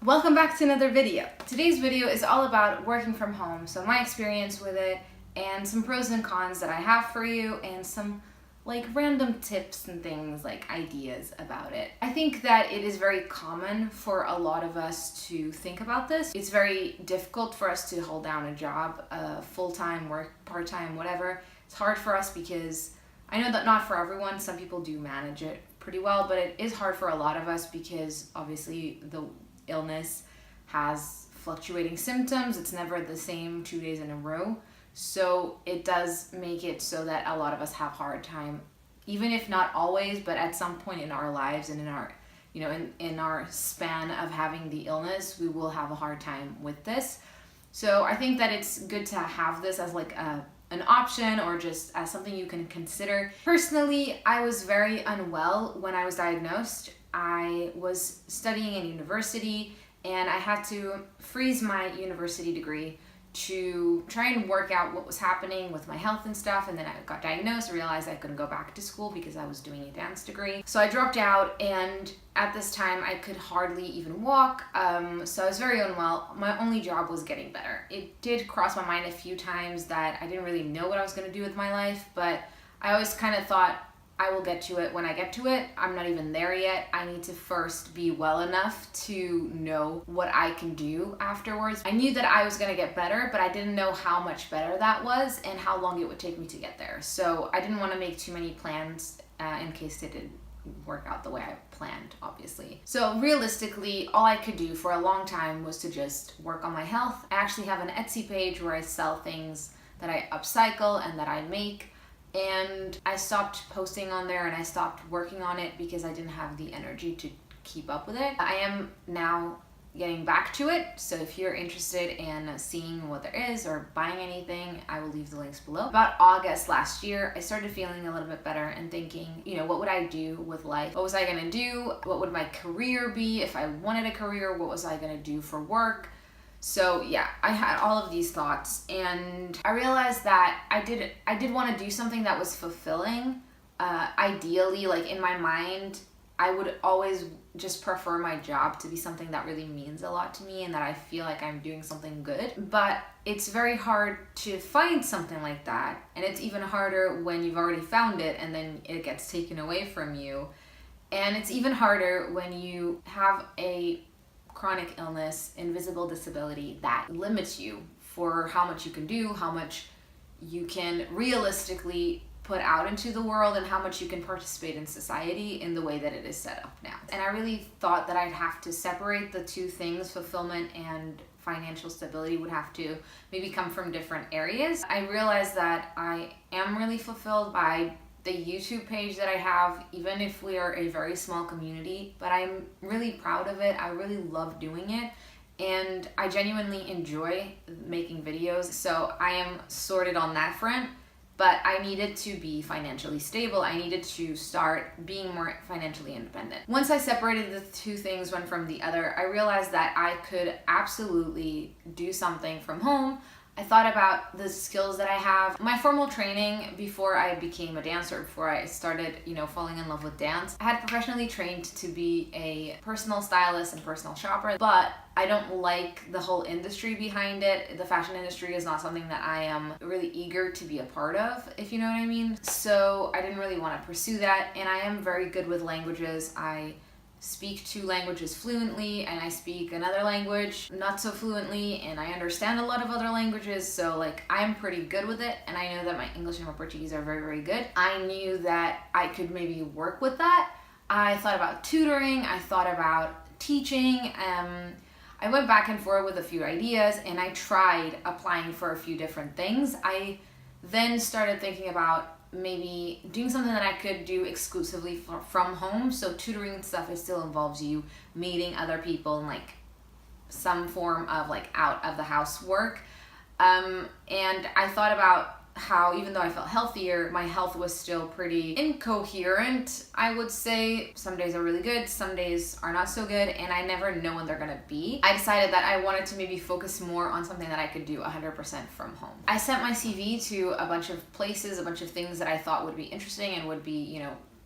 Welcome back to another video. Today's video is all about working from home, so my experience with it and some pros and cons that I have for you and some random tips and things ideas about it. I think that it is very common for a lot of us to think about this. It's very difficult for us to hold down a job, full-time work, part-time, whatever. It's hard for us because I know that not for everyone, some people do manage it pretty well, but it is hard for a lot of us because obviously the illness has fluctuating symptoms. It's never the same 2 days in a row. So it does make it so that a lot of us have a hard time, even if not always, but at some point in our lives and in our, in our span of having the illness, we will have a hard time with this. So I think that it's good to have this as an option or just as something you can consider. Personally, I was very unwell when I was diagnosed. I was studying in university and I had to freeze my university degree to try and work out what was happening with my health and stuff, and then I got diagnosed and realized I couldn't go back to school because I was doing a dance degree. So I dropped out, and at this time I could hardly even walk, so I was very unwell. My only job was getting better. It did cross my mind a few times that I didn't really know what I was going to do with my life, but I always kind of thought, I will get to it when I get to it. I'm not even there yet. I need to first be well enough to know what I can do afterwards. I knew that I was gonna get better, but I didn't know how much better that was and how long it would take me to get there. So I didn't want to make too many plans in case it didn't work out the way I planned, obviously. So realistically, all I could do for a long time was to just work on my health. I actually have an Etsy page where I sell things that I upcycle and that I make. And I stopped posting on there and I stopped working on it because I didn't have the energy to keep up with it. I am now getting back to it, so if you're interested in seeing what there is or buying anything, I will leave the links below. About August last year, I started feeling a little bit better and thinking, what would I do with life? What was I gonna do? What would my career be? If I wanted a career, what was I gonna do for work? So yeah, I had all of these thoughts and I realized that I did want to do something that was fulfilling. Ideally, in my mind, I would always just prefer my job to be something that really means a lot to me and that I feel like I'm doing something good. But it's very hard to find something like that. And it's even harder when you've already found it and then it gets taken away from you. And it's even harder when you have a chronic illness, invisible disability that limits you for how much you can do, how much you can realistically put out into the world, and how much you can participate in society in the way that it is set up now. And I really thought that I'd have to separate the two things. Fulfillment and financial stability would have to maybe come from different areas. I realized that I am really fulfilled by the YouTube page that I have, even if we are a very small community, but I'm really proud of it. I really love doing it and I genuinely enjoy making videos. So I am sorted on that front, but I needed to be financially stable. I needed to start being more financially independent. Once I separated the two things, one from the other, I realized that I could absolutely do something from home. I thought about the skills that I have. My formal training before I became a dancer, before I started, falling in love with dance, I had professionally trained to be a personal stylist and personal shopper, but I don't like the whole industry behind it. The fashion industry is not something that I am really eager to be a part of, if you know what I mean. So I didn't really want to pursue that, and I am very good with languages. I speak 2 languages fluently and I speak another language not so fluently, and I understand a lot of other languages, so I'm pretty good with it, and I know that my English and my Portuguese are very, very good. I knew that I could maybe work with that. I thought about tutoring, I thought about teaching, I went back and forth with a few ideas and I tried applying for a few different things. I then started thinking about maybe doing something that I could do exclusively from home. So tutoring stuff, it still involves you meeting other people and some form of out of the house work. And I thought about how even though I felt healthier, my health was still pretty incoherent, I would say. Some days are really good, some days are not so good, and I never know when they're gonna be. I decided that I wanted to maybe focus more on something that I could do 100% from home. I sent my CV to a bunch of places, a bunch of things that I thought would be interesting and would be,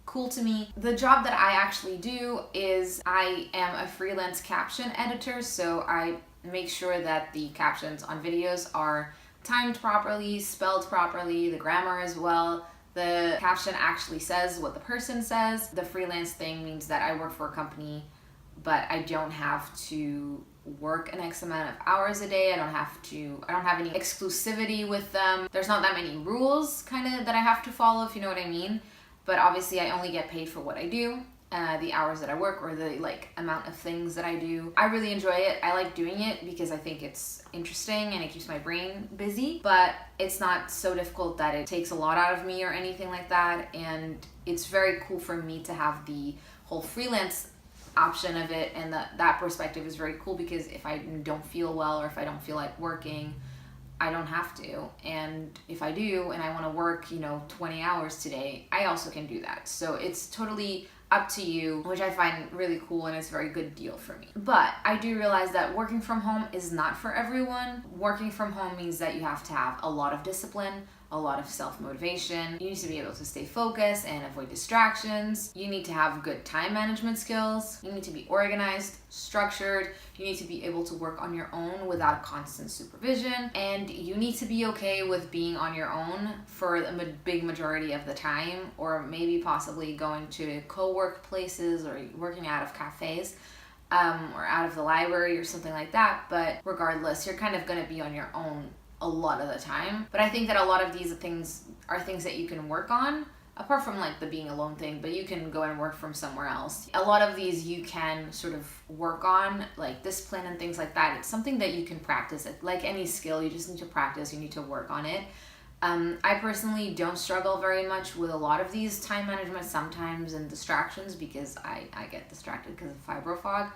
cool to me. The job that I actually do is I am a freelance caption editor, so I make sure that the captions on videos are timed properly, spelled properly, the grammar as well. The caption actually says what the person says. The freelance thing means that I work for a company, but I don't have to work an X amount of hours a day. I don't have any exclusivity with them. There's not that many rules kind of that I have to follow, if you know what I mean. But obviously I only get paid for what I do, the hours that I work, or the amount of things that I do. I really enjoy it. I like doing it because I think it's interesting and it keeps my brain busy, but it's not so difficult that it takes a lot out of me or anything like that. And it's very cool for me to have the whole freelance option of it, and that perspective is very cool, because if I don't feel well or if I don't feel like working, I don't have to. And if I do and I want to work 20 hours today, I also can do that. So it's totally up to you, which I find really cool, and it's a very good deal for me. But I do realize that working from home is not for everyone. Working from home means that you have to have a lot of discipline, a lot of self-motivation. You need to be able to stay focused and avoid distractions. You need to have good time management skills. You need to be organized, structured. You need to be able to work on your own without constant supervision. And you need to be okay with being on your own for a big majority of the time, or maybe possibly going to co-work places or working out of cafes. Or out of the library or something like that. But regardless, you're kind of going to be on your own a lot of the time. But I think that a lot of these things are things that you can work on, apart from the being alone thing, but you can go and work from somewhere else. A lot of these you can sort of work on, like discipline and things like that. It's something that you can practice. Like any skill, you just need to practice, you need to work on it. I personally don't struggle very much with a lot of these time management sometimes and distractions, because I get distracted because of fibro fog.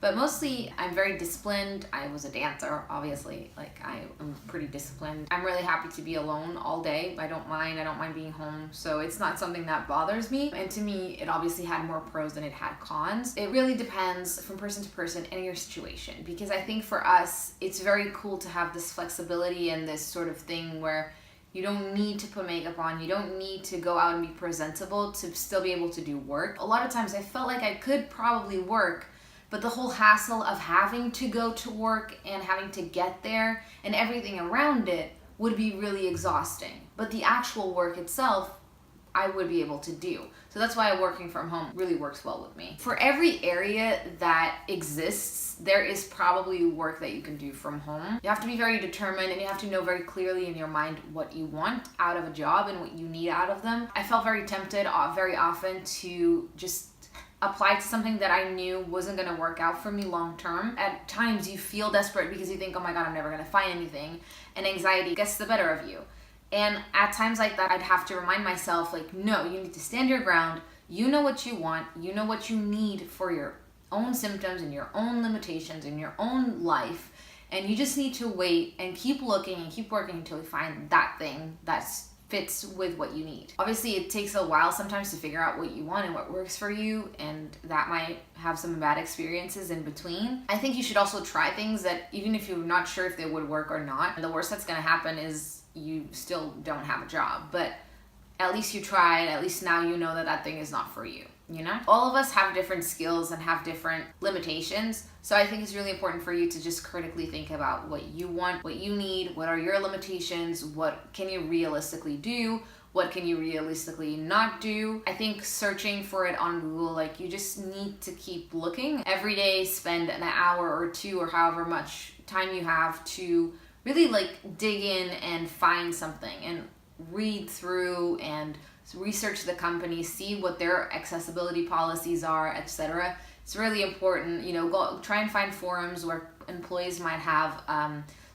But mostly I'm very disciplined. I was a dancer, obviously. I am pretty disciplined. I'm really happy to be alone all day. I don't mind being home. So it's not something that bothers me. And to me, it obviously had more pros than it had cons. It really depends from person to person and your situation. Because I think for us, it's very cool to have this flexibility and this sort of thing where you don't need to put makeup on. You don't need to go out and be presentable to still be able to do work. A lot of times I felt like I could probably work, but the whole hassle of having to go to work and having to get there and everything around it would be really exhausting. But the actual work itself, I would be able to do. So that's why working from home really works well with me. For every area that exists, there is probably work that you can do from home. You have to be very determined, and you have to know very clearly in your mind what you want out of a job and what you need out of them. I felt very tempted very often to just apply to something that I knew wasn't going to work out for me long term. At times you feel desperate because you think, oh my God, I'm never going to find anything, and anxiety gets the better of you. And at times like that, I'd have to remind myself, no, you need to stand your ground. You know what you want. You know what you need for your own symptoms and your own limitations in your own life. And you just need to wait and keep looking and keep working until you find that thing that's fits with what you need. Obviously, it takes a while sometimes to figure out what you want and what works for you, and that might have some bad experiences in between. I think you should also try things that, even if you're not sure if they would work or not, the worst that's gonna happen is you still don't have a job, but at least you tried. At least now you know that that thing is not for you. All of us have different skills and have different limitations. So I think it's really important for you to just critically think about what you want, what you need, what are your limitations, what can you realistically do, what can you realistically not do. I think searching for it on Google, you just need to keep looking. Every day, spend an hour or two or however much time you have to really dig in and find something and read through and research the company, see what their accessibility policies are, etc. It's really important. Go try and find forums where employees might have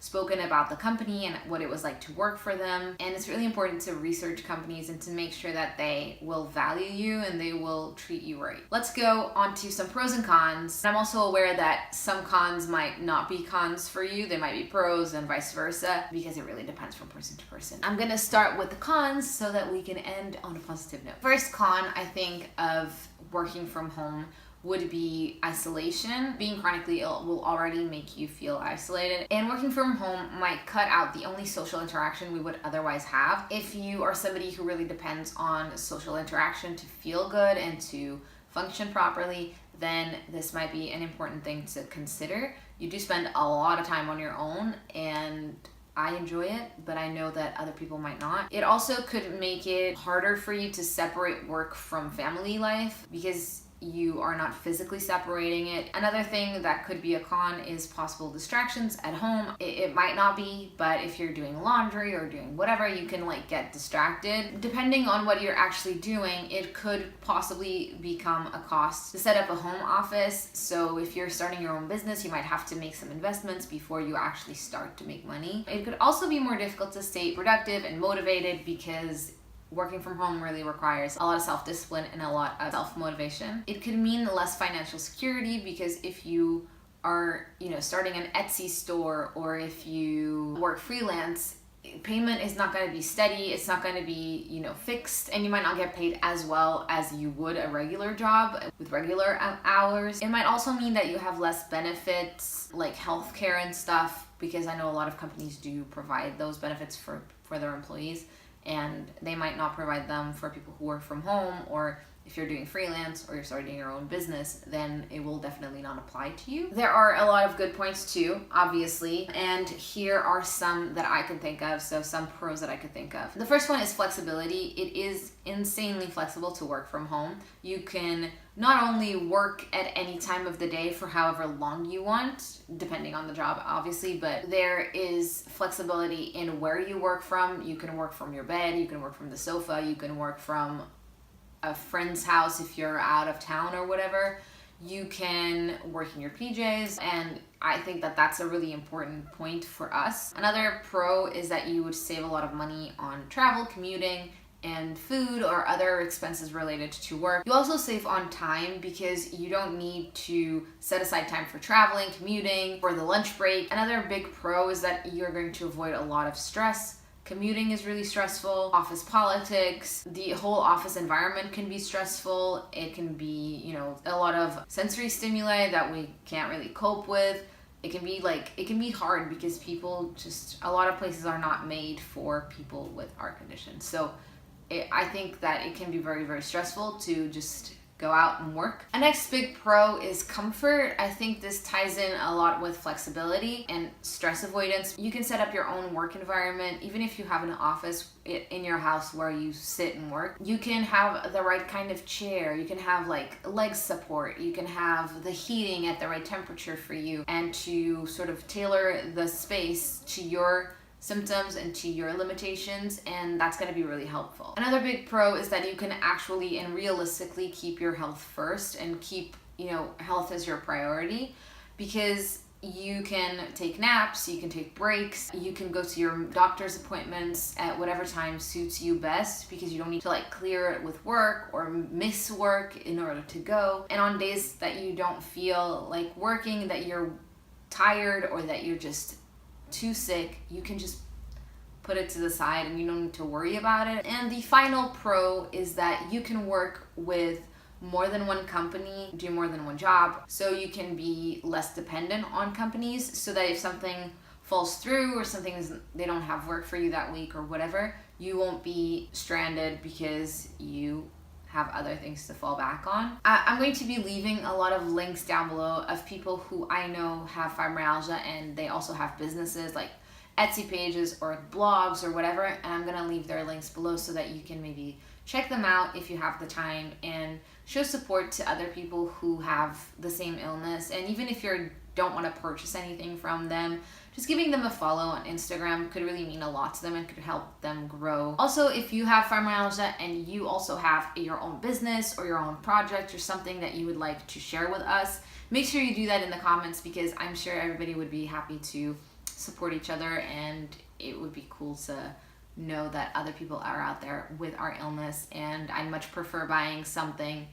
spoken about the company and what it was like to work for them. And it's really important to research companies and to make sure that they will value you and they will treat you right. Let's go on to some pros and cons. I'm also aware that some cons might not be cons for you. They might be pros and vice versa, because it really depends from person to person. I'm gonna start with the cons so that we can end on a positive note. First con, I think, of working from home would be isolation. Being chronically ill will already make you feel isolated, and working from home might cut out the only social interaction we would otherwise have. If you are somebody who really depends on social interaction to feel good and to function properly, then this might be an important thing to consider. You do spend a lot of time on your own, and I enjoy it, but I know that other people might not. It also could make it harder for you to separate work from family life because you are not physically separating it. Another thing that could be a con is possible distractions at home. It might not be, but if you're doing laundry or doing whatever, you can like get distracted. Depending on what you're actually doing, it could possibly become a cost to set up a home office. So if you're starting your own business, you might have to make some investments before you actually start to make money. It could also be more difficult to stay productive and motivated because working from home really requires a lot of self-discipline and a lot of self-motivation. It could mean less financial security because if you are, starting an Etsy store, or if you work freelance, payment is not going to be steady. It's not going to be, fixed, and you might not get paid as well as you would a regular job with regular hours. It might also mean that you have less benefits like healthcare and stuff, because I know a lot of companies do provide those benefits for their employees, and they might not provide them for people who work from home, or if you're doing freelance or you're starting your own business, then it will definitely not apply to you. There are a lot of good points too, obviously, and here are some that I can think of, so some pros that I could think of. The first one is flexibility. It is insanely flexible to work from home. You can not only work at any time of the day for however long you want, depending on the job, obviously, but there is flexibility in where you work from. You can work from your bed, you can work from the sofa, you can work from a friend's house if you're out of town or whatever. You can work in your PJs, and I think that that's a really important point for us. Another pro is that you would save a lot of money on travel, commuting, and food or other expenses related to work. You also save on time because you don't need to set aside time for traveling, commuting, for the lunch break. Another big pro is that you're going to avoid a lot of stress. Commuting is really stressful. Office politics, the whole office environment can be stressful. It can be, a lot of sensory stimuli that we can't really cope with. It can be hard because a lot of places are not made for people with heart conditions. So I think that it can be very, very stressful to just go out and work. A next big pro is comfort. I think this ties in a lot with flexibility and stress avoidance. You can set up your own work environment, even if you have an office in your house where you sit and work. You can have the right kind of chair. You can have like leg support. You can have the heating at the right temperature for you, and to sort of tailor the space to your symptoms and to your limitations, and that's going to be really helpful. Another big pro is that you can actually and realistically keep your health first and keep, health as your priority, because you can take naps, you can take breaks, you can go to your doctor's appointments at whatever time suits you best, because you don't need to clear it with work or miss work in order to go. And on days that you don't feel like working, that you're tired, or that you're just too sick, you can just put it to the side and you don't need to worry about it. And the final pro is that you can work with more than one company, do more than one job, so you can be less dependent on companies, so that if something falls through or they don't have work for you that week or whatever, you won't be stranded because you have other things to fall back on. I'm going to be leaving a lot of links down below of people who I know have fibromyalgia and they also have businesses like Etsy pages or blogs or whatever, and I'm gonna leave their links below so that you can maybe check them out if you have the time and show support to other people who have the same illness. And even if you don't want to purchase anything from them, just giving them a follow on Instagram could really mean a lot to them and could help them grow. Also, if you have fibromyalgia and you also have your own business or your own project or something that you would like to share with us, make sure you do that in the comments, because I'm sure everybody would be happy to support each other, and it would be cool to know that other people are out there with our illness. And I much prefer buying something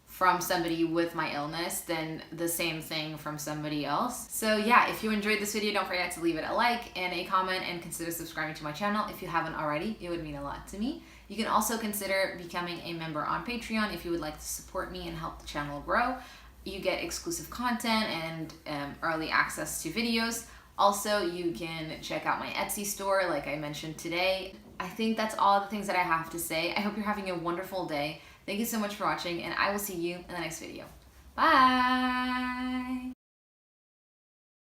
from somebody with my illness than the same thing from somebody else. So yeah, if you enjoyed this video, don't forget to leave it a like and a comment, and consider subscribing to my channel if you haven't already. It would mean a lot to me. You can also consider becoming a member on Patreon if you would like to support me and help the channel grow. You get exclusive content and early access to videos. Also, you can check out my Etsy store like I mentioned today. I think that's all the things that I have to say. I hope you're having a wonderful day. Thank you so much for watching, and I will see you in the next video. Bye!